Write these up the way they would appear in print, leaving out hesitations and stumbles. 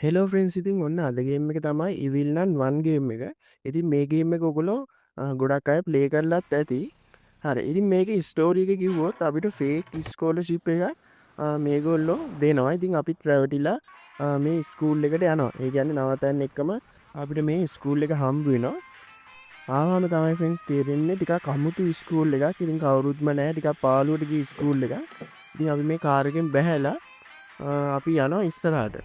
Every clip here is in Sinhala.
හෙලෝ ෆ්‍රෙන්ඩ්ස් ඉතින් ඔන්න අද ගේම් එක තමයි Evil Nun 1 ගේම් එක. ඉතින් මේ ගේම් එක ඔයගොල්ලෝ ගොඩක් අය ප්ලේ කරලත් ඇති. හරි. ඉතින් මේකේ ස්ටෝරි එක කිව්වොත් අපිට ෆේක් ස්කෝලර්ෂිප් එකක් මේගොල්ලෝ දෙනවා. ඉතින් අපිත් රැවටිලා මේ ස්කූල් එකට යනවා. ඒ කියන්නේ නවතන්න එක්කම අපිට මේ ස්කූල් එක හම්බ වෙනවා. ආවම තමයි ෆ්‍රෙන්ඩ්ස් තේරෙන්නේ ටිකක් අමුතු ස්කූල් එකක්. ඉතින් කවුරුත්ම නැහැ. ටිකක් පාළුවට ගිය ස්කූල් එකක්. ඉතින් අපි මේ කාර් එකෙන් බැහැලා අපි යනවා ඉස්සරහට.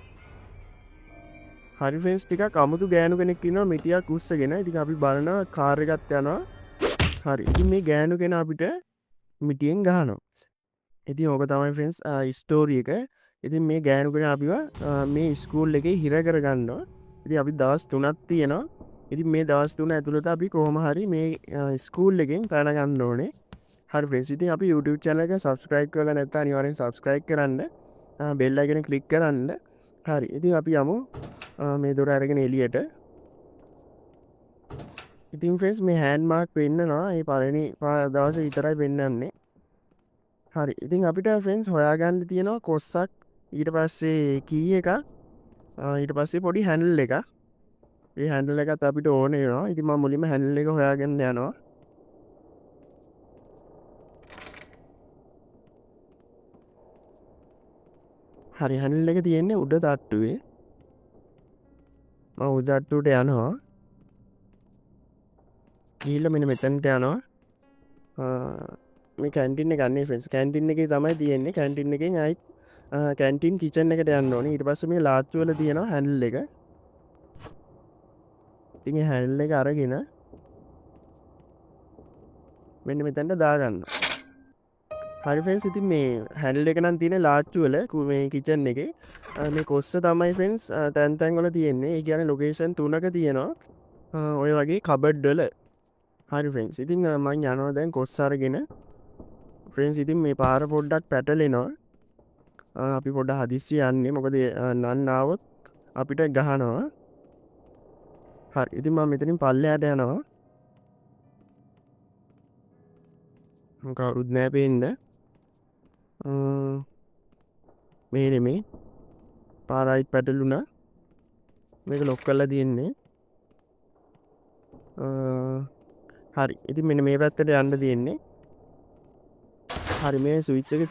හරි ෆ්‍රෙන්ඩ්ස් ටිකක් අමුතු ගෑනු කෙනෙක් ඉන්නවා මිටියක් උස්සගෙන. ඉතින් අපි බලනවා කාර් එකත් යනවා. හරි. ඉතින් මේ ගෑනු කෙනා අපිට මිටියෙන් ගහනවා. ඉතින් ඕක තමයි ෆ්‍රෙන්ඩ්ස් ස්ටෝරි එක. ඉතින් මේ ගෑනු කෙනා අපිව මේ ස්කූල් එකේ හිර කරගන්නවා. ඉතින් අපි දවස් 3ක් තියෙනවා. ඉතින් මේ දවස් 3 ඇතුළත අපි කොහොම හරි මේ ස්කූල් එකෙන් පැන ගන්න ඕනේ. හරි ෆ්‍රෙන්ඩ්ස් ඉතින් අපි YouTube channel එක subscribe කරලා නැත්නම් අනිවාර්යෙන් subscribe කරන්න. bell icon එක click කරන්න. හරි. ඉතින් අපි යමු මේ දොර අරගෙන එළියට. ඉතින් ෆ්‍රෙන්ඩ්ස් මේ හෑන්ඩ් මාර්ක් පෙන්නනවා. ඒ පළවෙනි දවසේ විතරයි පෙන්වන්නේ. හරි. ඉතින් අපිට ෆ්‍රෙන්ඩ්ස් හොයාගන්න තියෙනවා කොස්සක්, ඊට පස්සේ කී එකක්, ඊට පස්සේ පොඩි හැන්ඩල් එකක්. මේ හැන්ඩල් එකත් අපිට ඕනේ වෙනවා. ඉතින් මම මුලින්ම හැන්ඩල් එක හොයාගෙන යනවා. හරි. හැන්ඩල් එක තියෙන්නේ උඩ තට්ටුවේ. මම උඩ තට්ටුවට යනවා. ගිහිල්ලා මෙන්න මෙතනට යනවා. මේ කැන්ටින් එක ගන්නේ ෆ්‍රෙන්ඩ්ස්. කැන්ටින් එකේ තමයි තියෙන්නේ. කැන්ටින් එකෙන් ආයි කැන්ටින් කිචන් එකට යන්න ඕනේ. ඊට පස්සේ මේ ලාච්චු වල තියෙනවා හැන්ඩල් එක. ඉතින් ඒ හැන්ඩල් එක අරගෙන මෙන්න මෙතනට දාගන්න. හරි ෆ්‍රෙන්ඩ්ස් ඉතින් මේ හැන්ඩල් එක නම් තියෙන්නේ ලාච්චු වල මේ කිචන් එකේ. මේ කොස්ස තමයි ෆ්‍රෙන්ඩ්ස් තැන් තැන් වල තියෙන්නේ. ඒ කියන්නේ ලොකේෂන් 3ක තියෙනවා. ඔය වගේ කබඩ් වල. හරි ෆ්‍රෙන්ඩ්ස් ඉතින් මම යනවා දැන් කොස්ස අරගෙන. ෆ්‍රෙන්ඩ්ස් ඉතින් මේ පාර පොඩ්ඩක් පැටලෙනවා. අපි පොඩ්ඩක් හදිස්සි යන්නේ. මොකද නන් ආවොත් අපිට ගහනවා. හරි. ඉතින් මම මෙතනින් පල්ලෙහාට යනවා. කවුරුත් නෑ පේන්න. මේ නෙමේ. පාර ආයිත් පැටලුණා. මේක ලොක් කරලා තියෙන්නේ. හරි. ඉතින් මෙන්න මේ පැත්තට යන්න තියෙන්නේ. හරි මේ ස්විච් එක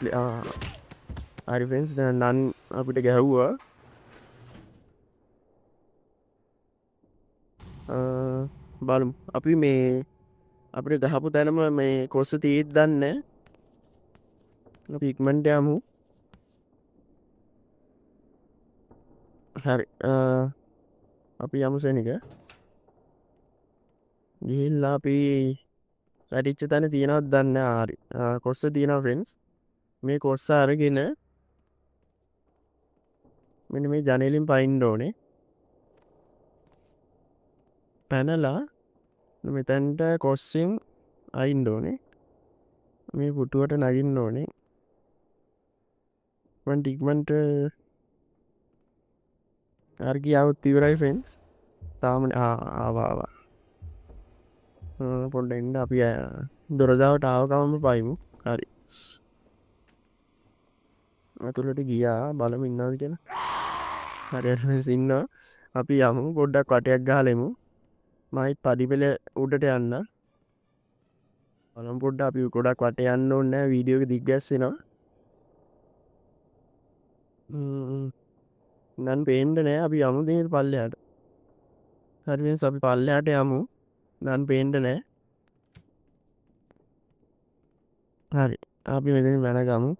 හරි ෆ්‍රෙන්ඩ්ස් දැන් නන් අපිට ගැහුවා. බලමු. අපි මේ අපිට ගහපු තැනම මේ කොස්ස තියෙද්ද දන්නේ. අපි ඉක්මනට යමු. හරි. අපි යමු සෙනික. ගිහිල්ලා අපි වැඩිච්ච තැන තියෙනවද දන්නේ නැහැ. හරි. කොස්ස තියෙනවා ෆ්‍රෙන්ඩ්ස්. මේ කොස්ස අරගෙන මෙන්න මේ ජනේලෙන් පයින්න ඕනේ. පැනලා මෙතැන්ට කොස්සෙන් අයින්න ඕනේ. මේ පුටුවට නගින්න ඕනේ. මම ටික්මන්ට හරි ගියාවොත් ඉවරයි ෆ්‍රෙන්ඩ්ස්. තාම ආවා. පොඩ්ඩක් ඉන්න අපි දොරදාවට ආව ගමන්ම පයිමු. හරි. අතුලට ගියා බලමු ඉන්නවද කියලා. හරි ෆ්‍රෙන්ඩ්ස් ඉන්නවා. අපි යමු පොඩ්ඩක් වටයක් ගහලෙමු. මයිත් පඩිපෙළ උඩට යන්න. බලමු පොඩ්ඩක් අපි ගොඩක් වටේ යන්න ඕනේ නැහැ. වීඩියෝ එක දිග්ගැස්සෙනවා. නන් පේන්න නෑ. අපි යමු නේද පල්ලෙහාට. හරි ෆ්‍රෙන්ඩ්ස් අපි පල්ලෙහාට යමු. නන් පේන්න නෑ. හරි. අපි මෙතනින් වැනගමු.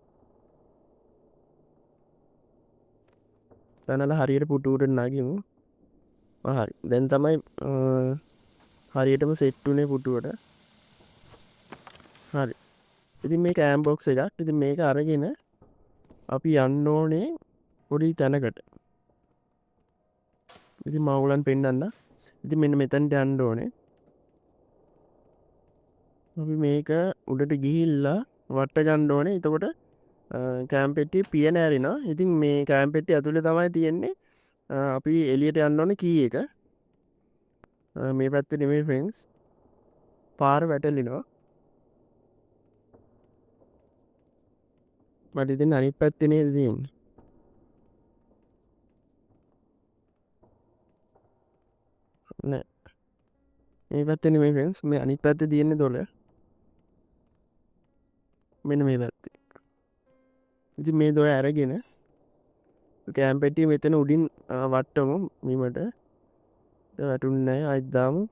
පැනලා හරියට පුටුවට නගිමු. හරි. දැන් තමයි හරියටම සෙට් උනේ පුටුවට. හරි. ඉතින් මේක ඇම් බොක්ස් එකක්. ඉතින් මේක අරගෙන අපි යන්න ඕනේ පොඩි තැනකට. ඉතින් මම ඔයගලන් පෙන්නන්න. ඉතින් මෙන්න මෙතනට යන්න ඕනේ. අපි මේක උඩට ගිහිල්ලා වට ගන්න ඕනේ. එතකොට කෑම් පෙට්ටිය පියන ඇරිනවා. ඉතින් මේ කෑම් පෙට්ටිය ඇතුලේ තමයි තියෙන්නේ. අපි එළියට යන්න ඕනේ කී එක. මේ පැත්තේ නෙමෙයි ෆ්‍රෙන්ඩ්ස්. පාර වැටලිනවා. මට ඉතින් අනිත් පැත්තේ නේද තියෙන්නේ. මේ පැත්තේ නෙමෙයි ෆ්‍රෙන්ඩ්ස් මේ අනිත් පැත්තේ තියෙන්නේ දොල මෙන්න මේ පැත්තේ ඉතින් මේ දොර අරගෙන කෑම් පෙට්ටිය මෙතන උඩින් වට්ටමු මීමට වැටුන්නේ නැහැ ආයෙත් දාමු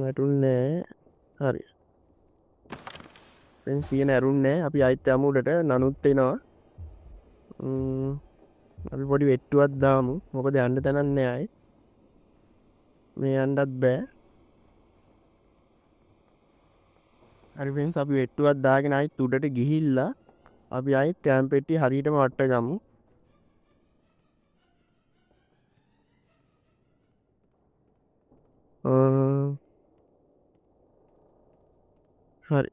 වැටුන්නේ නැහැ හරි ෆ්‍රෙන්ඩ්ස් පියන ඇරුන්නේ නැහැ අපි ආයෙත් යමු උඩට නනුත් එනවා අපි පොඩි වෙට්ටුවක් දාමු මොකද යන්න තැනක් නැහැ ආයේ මේ යන්නත් බෑ හරි ෆ්‍රෙන්ඩ්ස් අපි වෙට්ටුවක් දාගෙන ආයෙත් උඩට ගිහිල්ලා අපි ආයෙත් කෑම් පෙට්ටිය හරියටම වට්ට ගමු හරි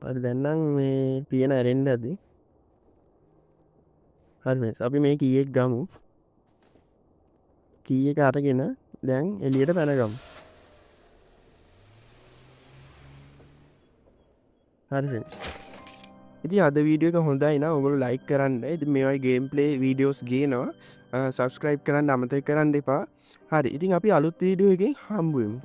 හරි දැන් නම් මේ පියන ඇරෙන්න ඇති හරි ෆ්‍රෙන්ඩ්ස් අපි මේ කී එක ගමු කී එක අරගෙන දැන් එළියට පැනගමු හරි ෆ්‍රෙන්ඩ්ස් ඉතින් අද වීඩියෝ එක හොඳයි නම් ඔයගොල්ලෝ ලයික් කරන්න. ඉතින් මේ වගේ ගේම් ප්ලේ වීඩියෝස් ගේනවා. සබ්ස්ක්‍රයිබ් කරන්න අමතක කරන්න එපා. හරි. ඉතින් අපි අලුත් වීඩියෝ එකකින් හම්බ වෙමු.